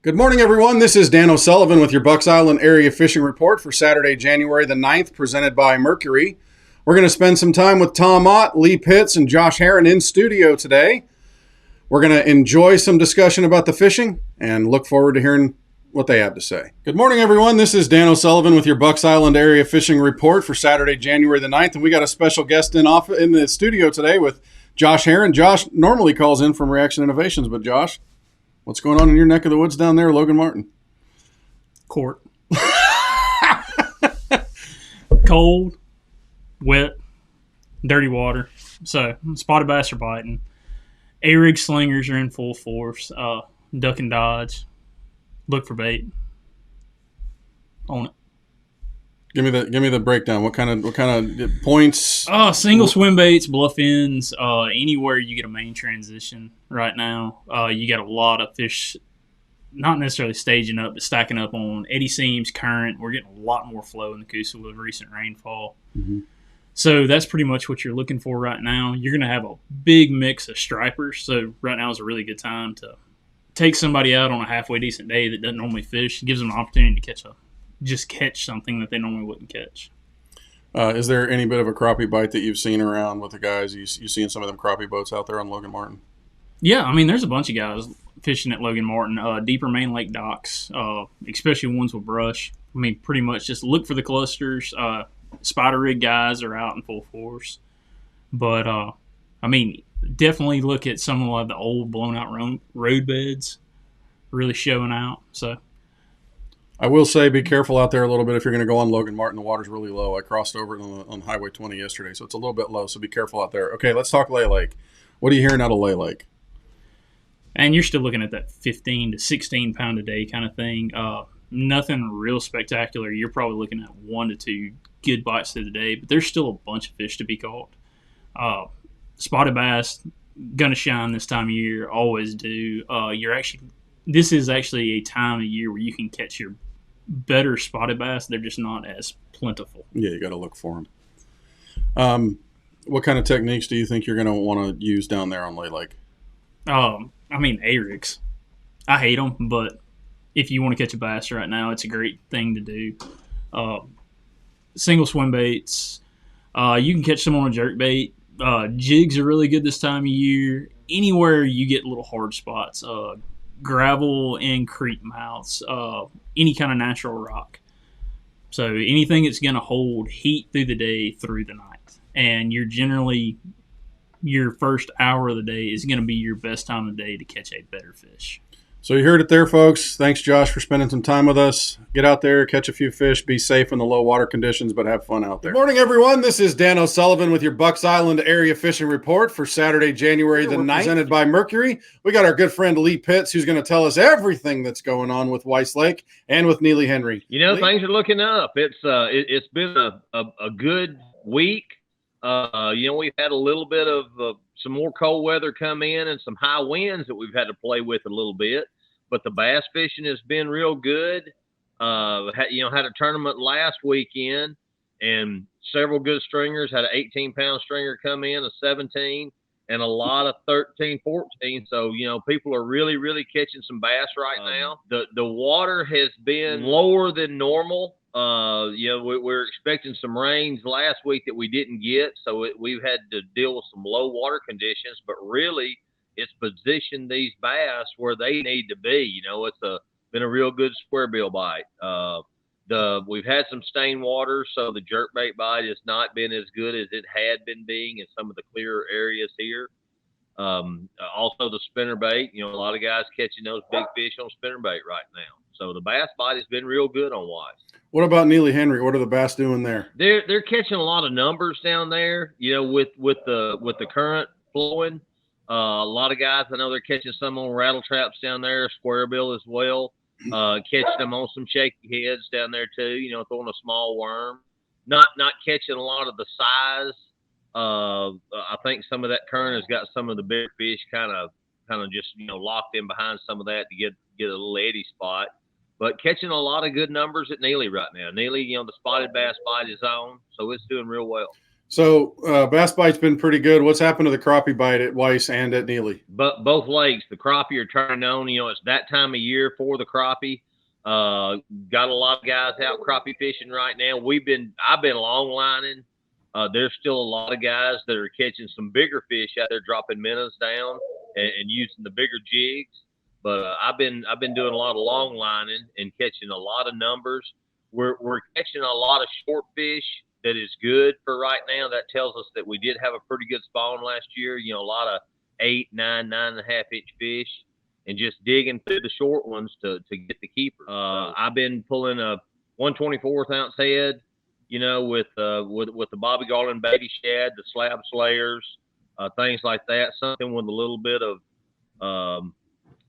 Good morning, everyone. This is Dan O'Sullivan with your Bucks Island Area Fishing Report for Saturday, January the 9th, presented by Mercury. We're going to spend some time with Tom Ott, Lee Pitts, and Josh Herron in studio today. We're going to enjoy some discussion about the fishing and look forward to hearing what they have to say. Good morning, everyone. This is Dan O'Sullivan with your Bucks Island Area Fishing Report for Saturday, January the 9th, and we got a special guest in the studio today with Josh Herron. Josh normally calls in from Reaction Innovations, but Josh, what's going on in your neck of the woods down there, Logan Martin? Court. Cold, wet, dirty water. So, spotted bass are biting. A-rig slingers are in full force. Duck and dodge. Look for bait. Own it. Give me the breakdown. What kind of points? Single swim baits, bluff ends, anywhere you get a main transition right now. You got a lot of fish, not necessarily staging up, but stacking up on eddy seams, current. We're getting a lot more flow in the Coosa with recent rainfall. Mm-hmm. So that's pretty much what you're looking for right now. You're going to have a big mix of stripers. So right now is a really good time to take somebody out on a halfway decent day that doesn't normally fish. It gives them an opportunity to catch something that they normally wouldn't catch. Is there any bit of a crappie bite that you've seen around with the guys? You seeing some of them crappie boats out there on Logan Martin? Yeah, I mean, there's a bunch of guys fishing at Logan Martin, deeper main lake docks, especially ones with brush. I mean, pretty much just look for the clusters. Spider rig guys are out in full force. But, I mean, definitely look at some of the old blown out road beds really showing out. So I will say be careful out there a little bit if you're going to go on Logan Martin. The water's really low. I crossed over it on Highway 20 yesterday, so it's a little bit low, so be careful out there. Okay, let's talk Lay Lake. What are you hearing out of Lay Lake? And you're still looking at that 15 to 16 pound a day kind of thing. Nothing real spectacular. You're probably looking at 1 to 2 good bites through the day, but there's still a bunch of fish to be caught. Spotted bass, gonna shine this time of year, always do. This is actually a time of year where you can catch your better spotted bass. They're just not as plentiful. Yeah, you got to look for them. What kind of techniques do you think you're going to want to use down there on Lay Lake? I mean, A-rigs. I hate them, but if you want to catch a bass right now, it's a great thing to do. Single swim baits. You can catch them on a jerk bait. Jigs are really good this time of year. Anywhere you get little hard spots. Gravel and creek mouths, any kind of natural rock. So anything that's going to hold heat through the day, through the night. And your first hour of the day is going to be your best time of the day to catch a better fish. So you heard it there, folks. Thanks, Josh, for spending some time with us. Get out there, catch a few fish, be safe in the low water conditions, but have fun out there. Good morning, everyone. This is Dan O'Sullivan with your Bucks Island Area Fishing Report for Saturday, January the 9th, presented by Mercury. We got our good friend Lee Pitts, who's going to tell us everything that's going on with Weiss Lake and with Neely Henry. Lee? Things are looking up. It's been a good week. We've had a little bit of some more cold weather come in and some high winds that we've had to play with a little bit. But the bass fishing has been real good. Had a tournament last weekend, and several good stringers. Had an 18-pound stringer come in, a 17, and a lot of 13, 14. So, people are really, really catching some bass right now. The water has been lower than normal. We're expecting some rains last week that we didn't get, so we've had to deal with some low water conditions. But really, it's positioned these bass where they need to be. It's been a real good square bill bite. We've had some stained water, so the jerkbait bite has not been as good as it had been being in some of the clearer areas here. Also the spinnerbait, a lot of guys catching those big fish on spinnerbait right now. So the bass bite has been real good on Weiss. What about Neely Henry? What are the bass doing there? They're catching a lot of numbers down there, with the current flowing. A lot of guys, I know they're catching some on rattle traps down there, square bill as well. Catching them on some shaky heads down there too, throwing a small worm. Not catching a lot of the size. I think some of that current has got some of the bigger fish kind of just locked in behind some of that to get a little eddy spot. But catching a lot of good numbers at Neely right now. Neely, the spotted bass bite is on, so it's doing real well. So bass bite's been pretty good. What's happened to the crappie bite at Weiss and at Neely? But both lakes, the crappie are turning on. It's that time of year for the crappie. Got a lot of guys out crappie fishing right now. I've been long lining. There's still a lot of guys that are catching some bigger fish out there, dropping minnows down and using the bigger jigs. But I've been doing a lot of long lining and catching a lot of numbers. We're catching a lot of short fish that is good for right now. That tells us that we did have a pretty good spawn last year. A lot of 8, 9, 9.5-inch fish, and just digging through the short ones to get the keeper. I've been pulling a 1/24 ounce head, with the Bobby Garland baby shad, the slab slayers, things like that. Something with a little bit of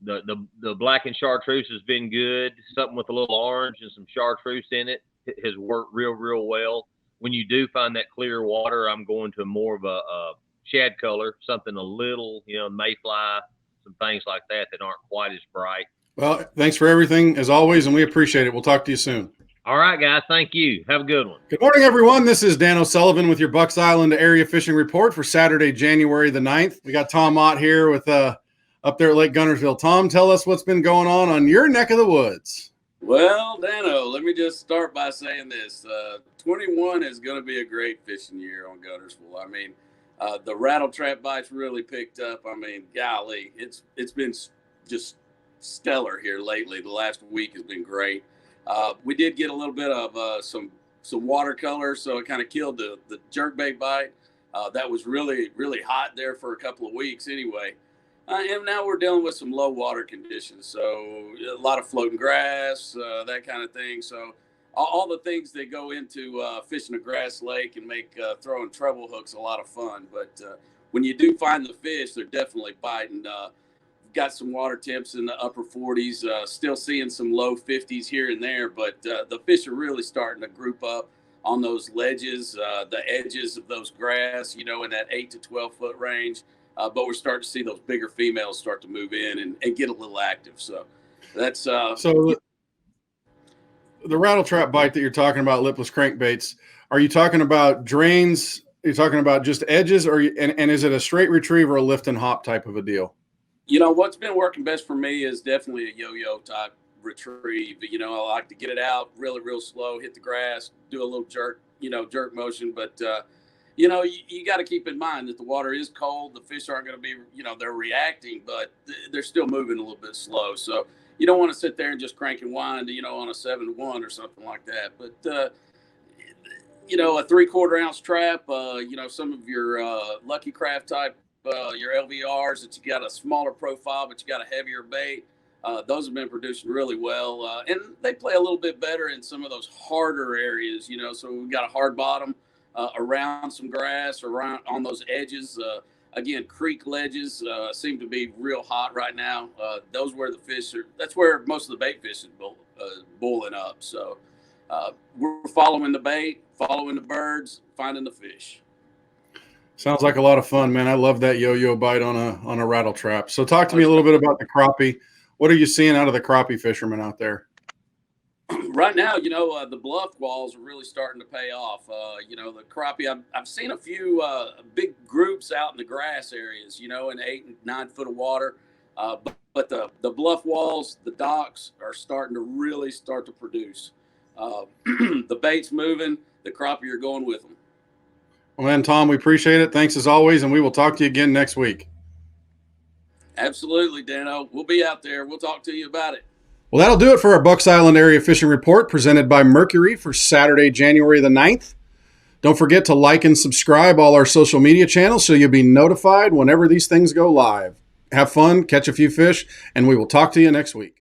the blackened chartreuse has been good. Something with a little orange and some chartreuse in it has worked real well. When you do find that clear water, I'm going to more of a shad color, something a little, mayfly, some things like that aren't quite as bright. Well, thanks for everything as always, and we appreciate it. We'll talk to you soon. All right, guys. Thank you. Have a good one. Good morning, everyone. This is Dan O'Sullivan with your Bucks Island Area Fishing Report for Saturday, January the 9th. We got Tom Ott here with up there at Lake Guntersville. Tom, tell us what's been going on your neck of the woods. Well, Dano, let me just start by saying this. 21 is going to be a great fishing year on Guntersville. I mean, the rattle trap bites really picked up. I mean, golly, it's been just stellar here lately. The last week has been great. We did get a little bit of some watercolor, so it kind of killed the jerkbait bite. That was really hot there for a couple of weeks anyway. And now we're dealing with some low water conditions, so a lot of floating grass, that kind of thing. So all the things that go into fishing a grass lake and make throwing treble hooks a lot of fun. But when you do find the fish, they're definitely biting. Got some water temps in the upper 40s, still seeing some low 50s here and there, but the fish are really starting to group up on those ledges, the edges of those grass, in that 8 to 12 foot range. But we're starting to see those bigger females start to move in and get a little active. So that's so the rattle trap bite that you're talking about, lipless crankbaits. Are you talking about drains? Are you talking about just edges, and is it a straight retrieve or a lift and hop type of a deal? What's been working best for me is definitely a yo-yo type retrieve. I like to get it out really real slow, hit the grass, do a little jerk motion, but you got to keep in mind that the water is cold. The fish aren't going to be, they're reacting, but they're still moving a little bit slow. So you don't want to sit there and just crank and wind, on a 7-1 or something like that. But, a 3/4 ounce trap, some of your Lucky Craft type, your LVRs that you got a smaller profile, but you got a heavier bait. Those have been producing really well. And they play a little bit better in some of those harder areas, so we've got a hard bottom. Around some grass, around on those edges. Again, creek ledges seem to be real hot right now. Those where the fish are. That's where most of the bait fish is boiling up. So we're following the bait, following the birds, finding the fish. Sounds like a lot of fun, man. I love that yo-yo bite on a rattle trap. So talk to me a little bit about the crappie. What are you seeing out of the crappie fishermen out there? Right now, the bluff walls are really starting to pay off. The crappie, I've seen a few big groups out in the grass areas, in 8 and 9 foot of water. But the bluff walls, the docks are starting to really start to produce. The bait's moving, the crappie are going with them. Well, man, Tom, we appreciate it. Thanks as always, and we will talk to you again next week. Absolutely, Dano. We'll be out there. We'll talk to you about it. Well, that'll do it for our Bucks Island Area Fishing Report presented by Mercury for Saturday, January the 9th. Don't forget to like and subscribe all our social media channels so you'll be notified whenever these things go live. Have fun, catch a few fish, and we will talk to you next week.